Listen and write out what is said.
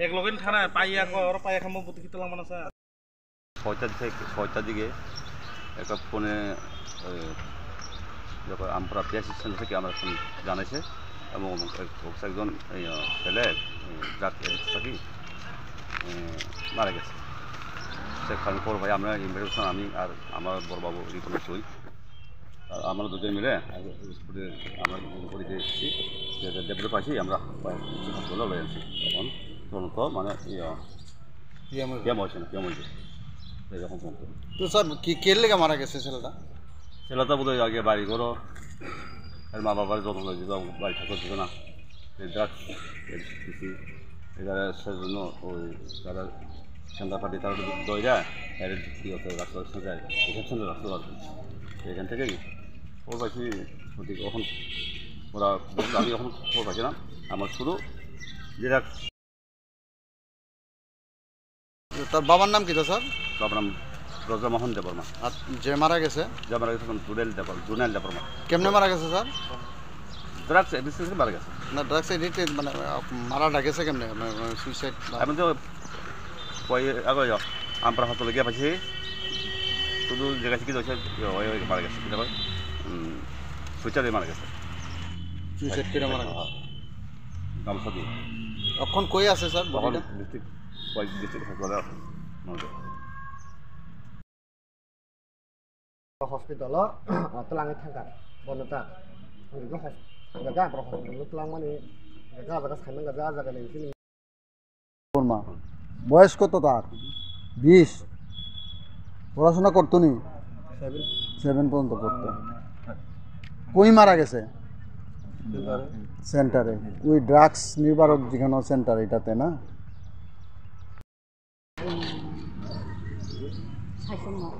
এক লগিন থানা পাইয়া কর পাইয়া খামো বুতি কিতলা মানে আছে 6টার দিকে একটা ফোনে আমরা পিএস স্টেশন থেকে আমরা ফোন জানাইছে এবং একজন ছেলে যাক থাকি মারা গেছে সে কারণ পর ভাই আমরা ইনভেস্টিগেশন আমি আর আমার বড়বাবু রিপোর্ট হই আর আমরা দুজন মিলে স্কুলে আমরা করে এসেছি ডেপুটি পাইছি আমরা হাসপাতালে লয়ে আনছি এখন তদন্ত মানে কেম হয়েছে এরকম তো স্যার কে লেগে মারা গেছে ছেলেটা বোধ হয় আগে বাড়ি করো আর মা বাবার যত্ন দিত বাড়ি ঠাকুর দিত না ড্রাগস এখানে সেজন্য ওই যারা সেন্টার পার্টি তারা দই যায় এর রাস্তা যায় রিসেপশনে রাস্তা পারবে এখান থেকেই ওর পাইছি এখন ওরা আমি এখন খবর পাইছি না আমার শুধু যেটা তার বাবার নাম কি তো স্যার? বাবার নাম ব্রজমোহন দেববর্মা। আর যে মারা গেছে জুনেল দেববর্মা। কেমনে মারা গেছে স্যার? ড্রাগস এডিকশন মারা গেছে। না ড্রাগস এডিক্টেড মানে মারাটা গেছে কেমনে সুইসাইড? আমি তো কই আগে আমরা হাসপাতালে গিয়ে পাইছি শুধু জায়গা থেকে যাচ্ছে মারা গেছে কিনা সুইসাইডে মারা গেছে। সুইসাইড করে মারা গেছে গামছা দিয়ে। এখন কই আছে স্যার? বডিটা ডিস্ট্রিক্ট হাসপাতালে hospital telangi thangkar bonota itu jaga pro hospital telang mani jaga saimang jaga ni sini Varma বয়স কত তার? 20। পড়াশোনা করতো নি? 7 পর্যন্ত পড়তো। কই মারা গেছে? সেন্টারে। ওই ড্রাগস নিবারক যেখানে সেন্টার এটাতে না? Hai semua.